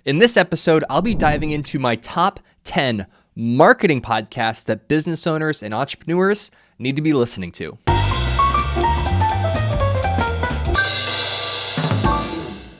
In this episode, I'll be diving into my top 10 marketing podcasts that business owners and entrepreneurs need to be listening to.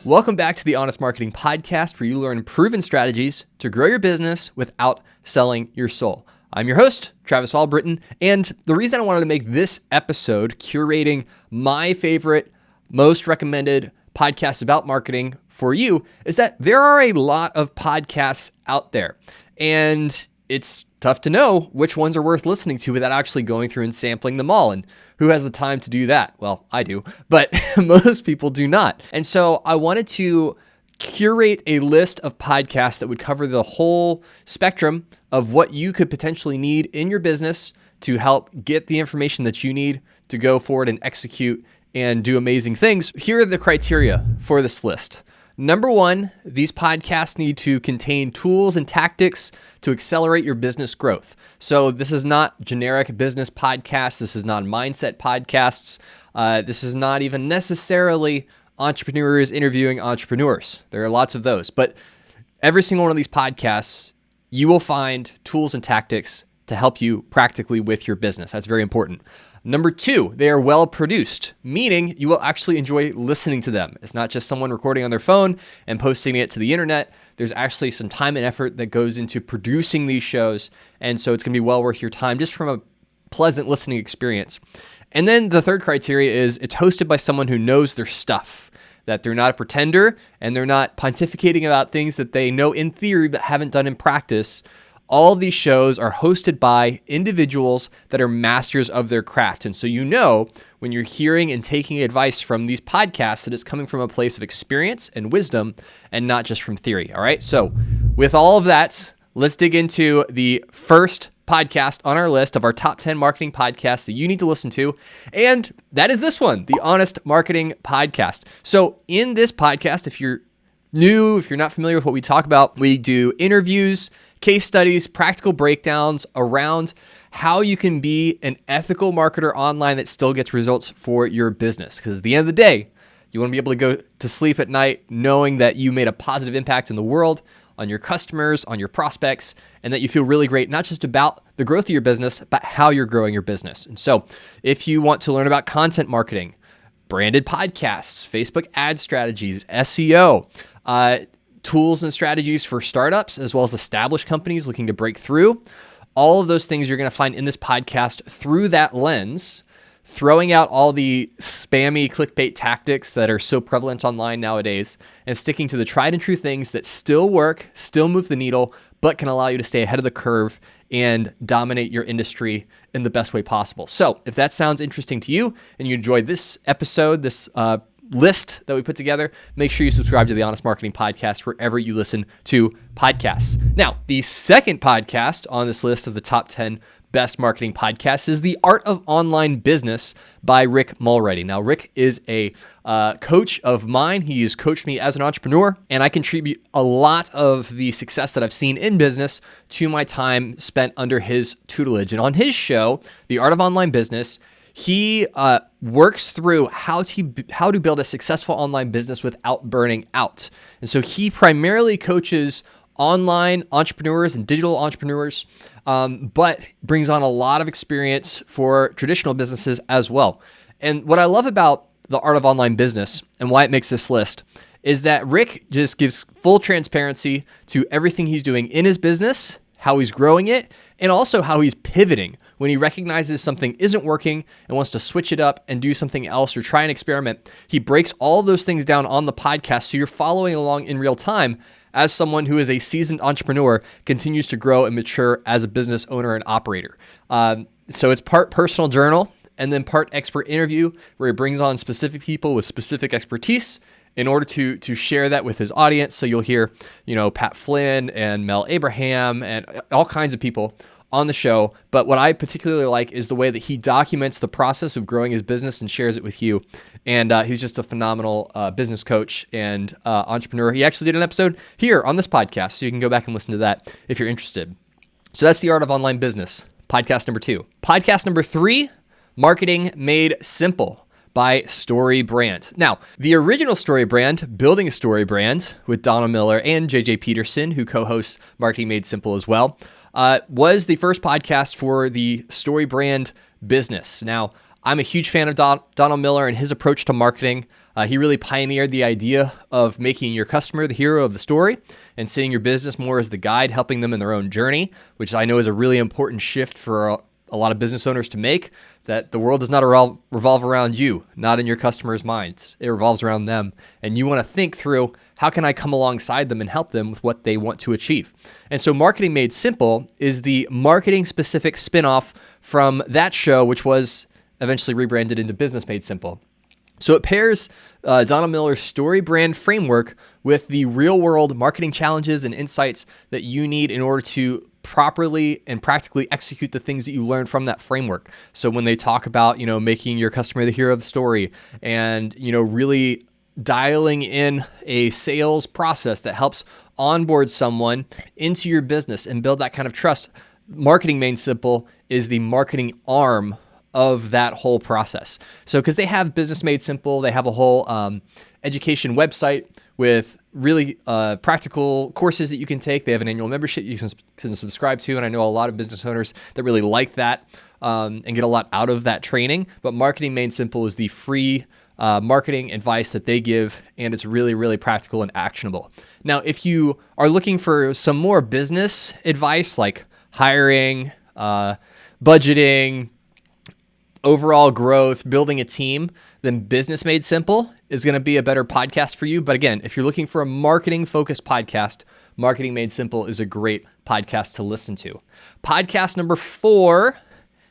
Welcome back to the Honest Marketing Podcast, where you learn proven strategies to grow your business without selling your soul. I'm your host, Travis Albritton, and the reason I wanted to make this episode curating my favorite, most recommended podcasts about marketing for you is that there are a lot of podcasts out there, and it's tough to know which ones are worth listening to without actually going through and sampling them all. And who has the time to do that? Well, I do, but most people do not. And so I wanted to curate a list of podcasts that would cover the whole spectrum of what you could potentially need in your business to help get the information that you need to go forward and execute and do amazing things. Here are the criteria for this list. Number one, these podcasts need to contain tools and tactics to accelerate your business growth. So this is not generic business podcasts. This is not mindset podcasts. This is not even necessarily entrepreneurs interviewing entrepreneurs. There are lots of those, but every single one of these podcasts, you will find tools and tactics to help you practically with your business. That's very important. Number two, they are well produced, meaning you will actually enjoy listening to them. It's not just someone recording on their phone and posting it to the internet. There's actually some time and effort that goes into producing these shows. And so it's going to be well worth your time just from a pleasant listening experience. And then the third criteria is it's hosted by someone who knows their stuff, that they're not a pretender and they're not pontificating about things that they know in theory but haven't done in practice. All of these shows are hosted by individuals that are masters of their craft. And so you know when you're hearing and taking advice from these podcasts that it's coming from a place of experience and wisdom and not just from theory. All right. So with all of that, let's dig into the first podcast on our list of our top 10 marketing podcasts that you need to listen to. And that is this one, the Honest Marketing Podcast. So in this podcast, if you're new, if you're not familiar with what we talk about, we do interviews, case studies, practical breakdowns around how you can be an ethical marketer online that still gets results for your business. Because at the end of the day, you want to be able to go to sleep at night knowing that you made a positive impact in the world, on your customers, on your prospects, and that you feel really great, not just about the growth of your business, but how you're growing your business. And so if you want to learn about content marketing, branded podcasts, Facebook ad strategies, SEO, tools and strategies for startups, as well as established companies looking to break through, all of those things you're going to find in this podcast through that lens, throwing out all the spammy clickbait tactics that are so prevalent online nowadays and sticking to the tried and true things that still work, still move the needle, but can allow you to stay ahead of the curve and dominate your industry in the best way possible. So if that sounds interesting to you and you enjoyed this episode, this list that we put together, make sure you subscribe to the Honest Marketing Podcast wherever you listen to podcasts. Now, the second podcast on this list of the top 10 best marketing podcasts is The Art of Online Business by Rick Mulready. Now, Rick is a coach of mine. He has coached me as an entrepreneur, and I contribute a lot of the success that I've seen in business to my time spent under his tutelage. And on his show, The Art of Online Business, he works through how to build a successful online business without burning out. And so he primarily coaches online entrepreneurs and digital entrepreneurs, but brings on a lot of experience for traditional businesses as well. And what I love about The Art of Online Business and why it makes this list is that Rick just gives full transparency to everything he's doing in his business, how he's growing it, and also how he's pivoting when he recognizes something isn't working and wants to switch it up and do something else or try an experiment. He breaks all those things down on the podcast so you're following along in real time as someone who is a seasoned entrepreneur continues to grow and mature as a business owner and operator. So it's part personal journal and then part expert interview where he brings on specific people with specific expertise in order to share that with his audience. So you'll hear, Pat Flynn and Mel Abraham and all kinds of people on the show. But what I particularly like is the way that he documents the process of growing his business and shares it with you. And he's just a phenomenal business coach and entrepreneur. He actually did an episode here on this podcast, so you can go back and listen to that if you're interested. So that's The Art of Online Business, podcast number 2. Podcast number 3, Marketing Made Simple by Story Brand. Now, the original Story Brand, Building a Story Brand, with Donald Miller and JJ Peterson, who co-hosts Marketing Made Simple as well, was the first podcast for the Story Brand business. Now, I'm a huge fan of Donald Miller and his approach to marketing. He really pioneered the idea of making your customer the hero of the story and seeing your business more as the guide, helping them in their own journey, which I know is a really important shift for a lot of business owners to make, that the world does not revolve around you, not in your customers' minds. It revolves around them. And you want to think through, how can I come alongside them and help them with what they want to achieve? And so Marketing Made Simple is the marketing-specific spinoff from that show, which was eventually rebranded into Business Made Simple. So it pairs Donald Miller's Story Brand framework with the real-world marketing challenges and insights that you need in order to properly and practically execute the things that you learned from that framework. So when they talk about, making your customer the hero of the story and, really dialing in a sales process that helps onboard someone into your business and build that kind of trust, Marketing Made Simple is the marketing arm of that whole process. So because they have Business Made Simple, they have a whole education website with really practical courses that you can take. They have an annual membership you can subscribe to, and I know a lot of business owners that really like that and get a lot out of that training. But Marketing Made Simple is the free marketing advice that they give, and it's really, really practical and actionable. Now, if you are looking for some more business advice like hiring, budgeting, overall growth, building a team, then Business Made Simple is going to be a better podcast for you. But again, if you're looking for a marketing-focused podcast, Marketing Made Simple is a great podcast to listen to. Podcast number 4,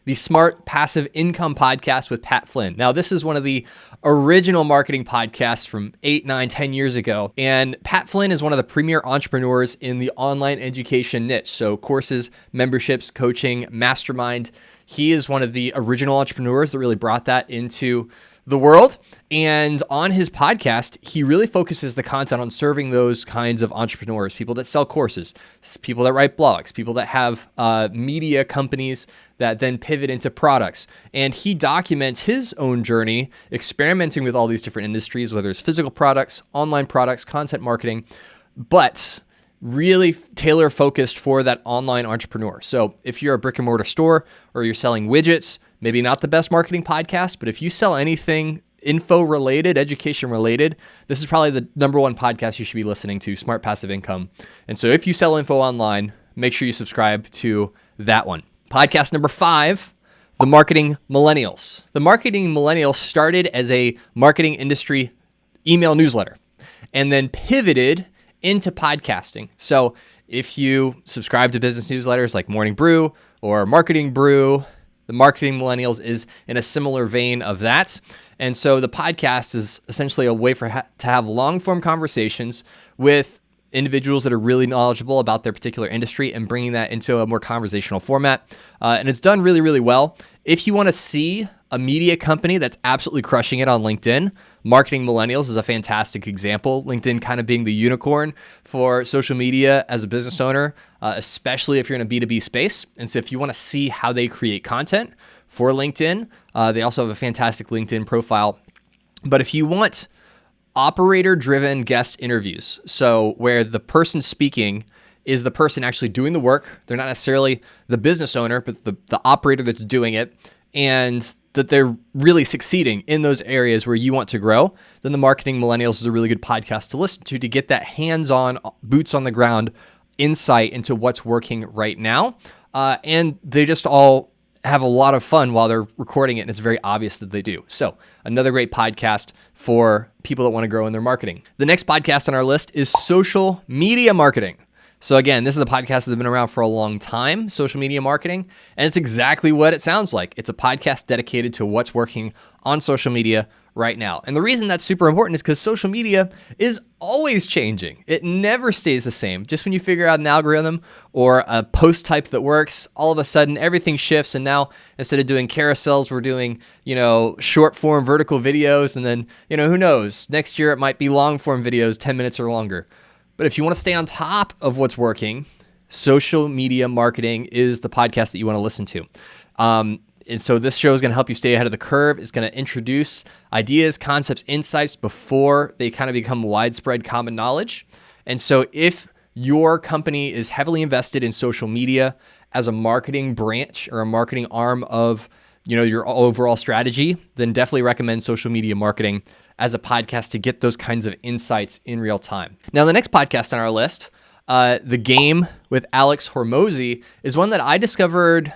the Smart Passive Income Podcast with Pat Flynn. Now, this is one of the original marketing podcasts from 8, 9, 10 years ago. And Pat Flynn is one of the premier entrepreneurs in the online education niche. So courses, memberships, coaching, mastermind. He is one of the original entrepreneurs that really brought that into the world. And on his podcast, he really focuses the content on serving those kinds of entrepreneurs, people that sell courses, people that write blogs, people that have media companies that then pivot into products. And he documents his own journey experimenting with all these different industries, whether it's physical products, online products, content marketing, but really tailor focused for that online entrepreneur. So if you're a brick and mortar store or you're selling widgets, maybe not the best marketing podcast, but if you sell anything info related, education related, this is probably the number one podcast you should be listening to, Smart Passive Income. And so if you sell info online, make sure you subscribe to that one. Podcast number 5, the Marketing Millennials. The Marketing Millennials started as a marketing industry email newsletter and then pivoted into podcasting. So if you subscribe to business newsletters like Morning Brew or Marketing Brew, the Marketing Millennials is in a similar vein of that. And so the podcast is essentially a way to have long-form conversations with individuals that are really knowledgeable about their particular industry and bringing that into a more conversational format. And it's done really, really well. If you want to see a media company that's absolutely crushing it on LinkedIn, Marketing Millennials is a fantastic example. LinkedIn kind of being the unicorn for social media as a business owner, especially if you're in a B2B space. And so if you want to see how they create content for LinkedIn, they also have a fantastic LinkedIn profile. But if you want operator-driven guest interviews, so where the person speaking is the person actually doing the work, they're not necessarily the business owner, but the operator that's doing it, and that they're really succeeding in those areas where you want to grow, then the Marketing Millennials is a really good podcast to listen to get that hands-on, boots on the ground insight into what's working right now. And they just all have a lot of fun while they're recording it, and it's very obvious that they do. So another great podcast for people that want to grow in their marketing. The next podcast on our list is Social Media Marketing. So again, this is a podcast that's been around for a long time, social media marketing, and it's exactly what it sounds like. It's a podcast dedicated to what's working on social media right now. And the reason that's super important is because social media is always changing. It never stays the same. Just when you figure out an algorithm or a post type that works, all of a sudden everything shifts. And now instead of doing carousels, we're doing, short form vertical videos. And then, who knows? Next year it might be long form videos, 10 minutes or longer. But if you want to stay on top of what's working, Social Media Marketing is the podcast that you want to listen to. And so this show is going to help you stay ahead of the curve. It's going to introduce ideas, concepts, insights before they kind of become widespread common knowledge. And so if your company is heavily invested in social media as a marketing branch or a marketing arm of your overall strategy, then definitely recommend Social Media Marketing as a podcast to get those kinds of insights in real time. Now, the next podcast on our list, The Game with Alex Hormozi, is one that I discovered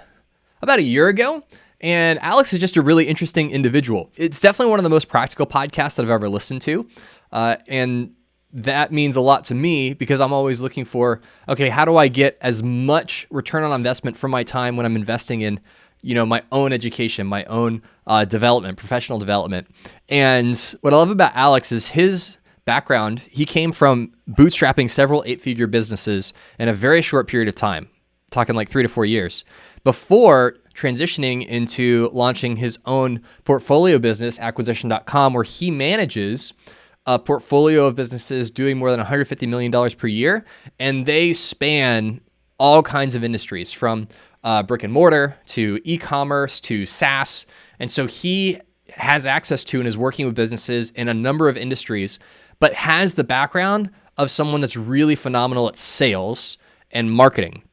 about a year ago. And Alex is just a really interesting individual. It's definitely one of the most practical podcasts that I've ever listened to. And that means a lot to me because I'm always looking for, okay, how do I get as much return on investment from my time when I'm investing in my own education, my own development, professional development. And what I love about Alex is his background. He came from bootstrapping several 8-figure businesses in a very short period of time, talking like 3 to 4 years, before transitioning into launching his own portfolio business, acquisition.com, where he manages a portfolio of businesses doing more than $150 million per year. And they span all kinds of industries, from brick and mortar to e-commerce to SaaS. And so he has access to and is working with businesses in a number of industries, but has the background of someone that's really phenomenal at sales and marketing,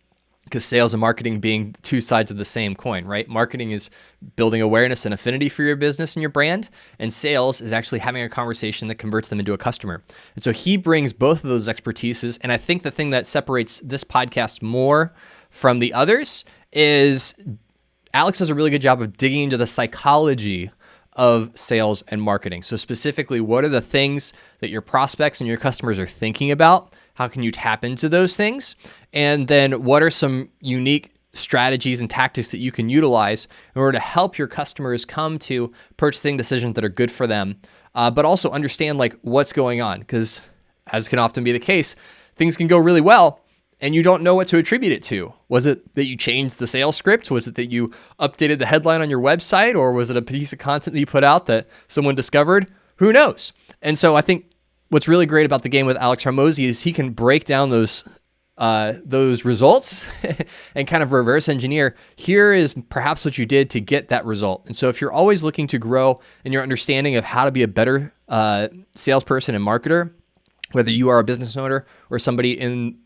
because sales and marketing being two sides of the same coin, right? Marketing is building awareness and affinity for your business and your brand, and sales is actually having a conversation that converts them into a customer. And so he brings both of those expertises. And I think the thing that separates this podcast more from the others is Alex does a really good job of digging into the psychology of sales and marketing. So specifically, what are the things that your prospects and your customers are thinking about? How can you tap into those things? And then what are some unique strategies and tactics that you can utilize in order to help your customers come to purchasing decisions that are good for them, but also understand like what's going on? Because as can often be the case, things can go really well and you don't know what to attribute it to. Was it that you changed the sales script? Was it that you updated the headline on your website? Or was it a piece of content that you put out that someone discovered? Who knows? And so I think what's really great about The Game with Alex Hormozi is he can break down those results and kind of reverse engineer. Here is perhaps what you did to get that result. And so if you're always looking to grow in your understanding of how to be a better salesperson and marketer, whether you are a business owner or somebody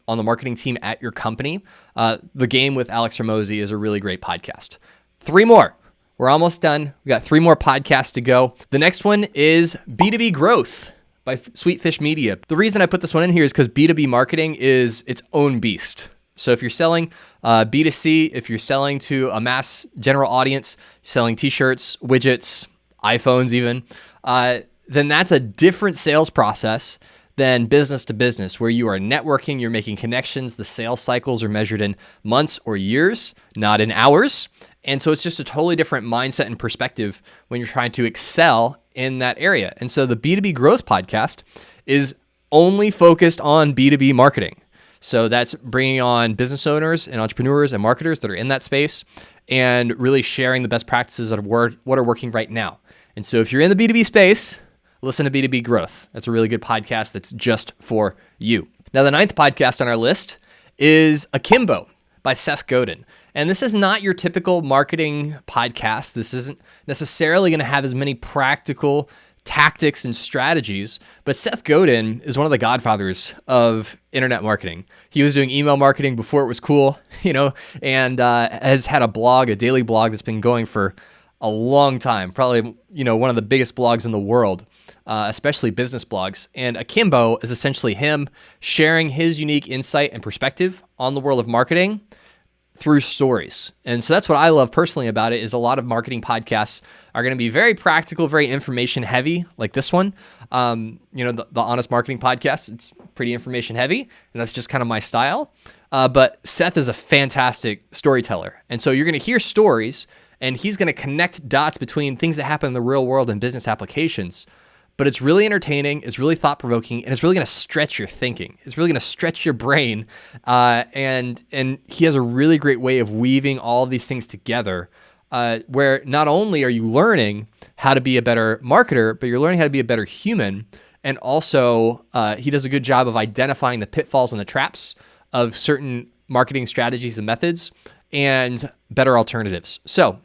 on the marketing team at your company, The Game with Alex Hormozi is a really great podcast. 3 more. We're almost done. We got 3 more podcasts to go. The next one is B2B Growth by Sweetfish Media. The reason I put this one in here is because B2B marketing is its own beast. So if you're selling B2C, if you're selling to a mass general audience, selling t-shirts, widgets, iPhones even, then that's a different sales process than business to business, where you are networking, you're making connections. The sales cycles are measured in months or years, not in hours. And so it's just a totally different mindset and perspective when you're trying to excel in that area. And so the B2B Growth podcast is only focused on B2B marketing. So that's bringing on business owners and entrepreneurs and marketers that are in that space and really sharing the best practices that what are working right now. And so if you're in the B2B space, listen to B2B Growth. That's a really good podcast that's just for you. Now, the 9th podcast on our list is Akimbo by Seth Godin. And this is not your typical marketing podcast. This isn't necessarily going to have as many practical tactics and strategies, but Seth Godin is one of the godfathers of internet marketing. He was doing email marketing before it was cool, and has had a daily blog that's been going for a long time, probably, one of the biggest blogs in the world, especially business blogs. And Akimbo is essentially him sharing his unique insight and perspective on the world of marketing through stories. And so that's what I love personally about it, is a lot of marketing podcasts are going to be very practical, very information heavy, like this one. The Honest Marketing Podcast, it's pretty information heavy, and that's just kind of my style. But Seth is a fantastic storyteller. And so you're going to hear stories, and he's going to connect dots between things that happen in the real world and business applications. But it's really entertaining, it's really thought-provoking, and it's really going to stretch your thinking. It's really going to stretch your brain. And he has a really great way of weaving all of these things together, where not only are you learning how to be a better marketer, but you're learning how to be a better human. And also, he does a good job of identifying the pitfalls and the traps of certain marketing strategies and methods and better alternatives. So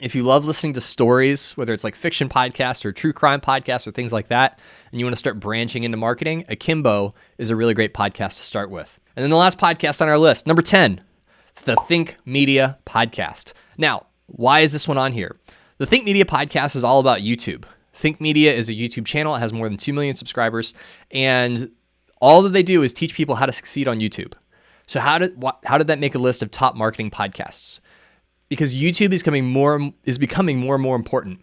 If you love listening to stories, whether it's like fiction podcasts or true crime podcasts or things like that, and you want to start branching into marketing, Akimbo is a really great podcast to start with. And then the last podcast on our list, number 10, the Think Media Podcast. Now, why is this one on here? The Think Media Podcast is all about YouTube. Think Media is a YouTube channel. It has more than 2 million subscribers, and all that they do is teach people how to succeed on YouTube. So how did that make a list of top marketing podcasts? Because YouTube is becoming more and more important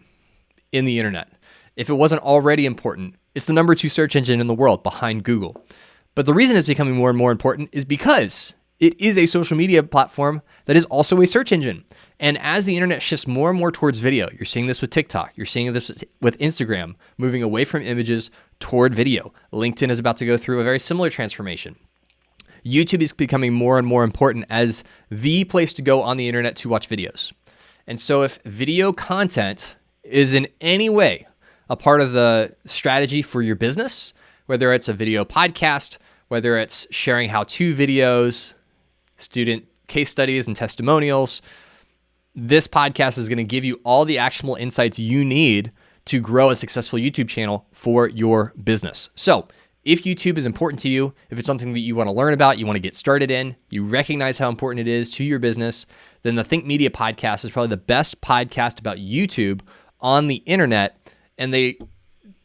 in the internet. If it wasn't already important, it's the number 2 search engine in the world behind Google. But the reason it's becoming more and more important is because it is a social media platform that is also a search engine. And as the internet shifts more and more towards video, you're seeing this with TikTok, you're seeing this with Instagram, moving away from images toward video. LinkedIn is about to go through a very similar transformation. YouTube is becoming more and more important as the place to go on the internet to watch videos. And so if video content is in any way a part of the strategy for your business, whether it's a video podcast, whether it's sharing how-to videos, student case studies and testimonials, this podcast is going to give you all the actionable insights you need to grow a successful YouTube channel for your business. So if YouTube is important to you, if it's something that you want to learn about, you want to get started in, you recognize how important it is to your business, then the Think Media Podcast is probably the best podcast about YouTube on the internet. And they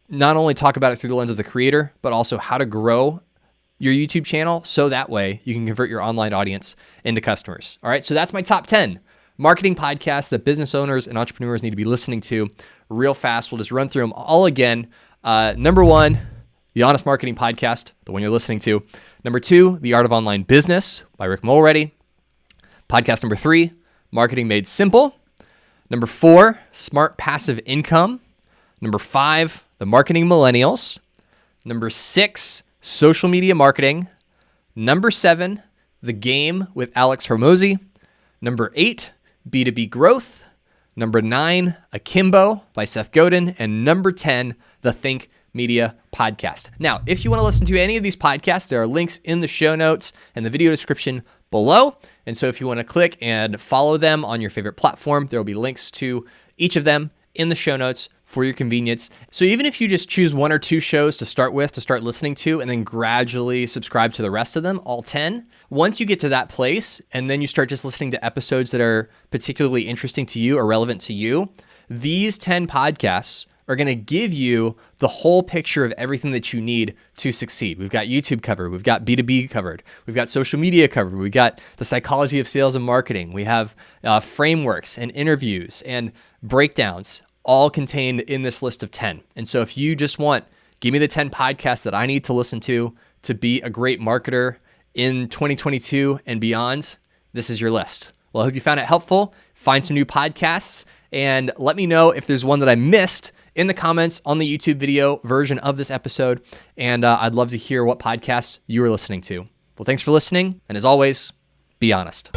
not only talk about it through the lens of the creator, but also how to grow your YouTube channel so that way you can convert your online audience into customers. All right, so that's my top 10 marketing podcasts that business owners and entrepreneurs need to be listening to real fast. We'll just run through them all again. Number 1, the Honest Marketing Podcast, the one you're listening to. Number 2, The Art of Online Business by Rick Mulready. Podcast number 3, Marketing Made Simple. Number 4, Smart Passive Income. Number 5, The Marketing Millennials. Number 6, Social Media Marketing. Number 7, The Game with Alex Hormozi. Number 8, B2B Growth. Number 9, Akimbo by Seth Godin. And number 10, The Think Media Podcast. Now, if you want to listen to any of these podcasts, there are links in the show notes and the video description below. And so if you want to click and follow them on your favorite platform, there will be links to each of them in the show notes for your convenience. So even if you just choose 1 or 2 shows to start listening to, and then gradually subscribe to the rest of them, all 10, once you get to that place, and then you start just listening to episodes that are particularly interesting to you or relevant to you, these 10 podcasts are going to give you the whole picture of everything that you need to succeed. We've got YouTube covered. We've got B2B covered. We've got social media covered. We've got the psychology of sales and marketing. We have frameworks and interviews and breakdowns all contained in this list of 10. And so if you just want, give me the 10 podcasts that I need to listen to be a great marketer in 2022 and beyond, this is your list. Well, I hope you found it helpful. Find some new podcasts and let me know if there's one that I missed in the comments on the YouTube video version of this episode. And I'd love to hear what podcasts you are listening to. Well, thanks for listening. And as always, be honest.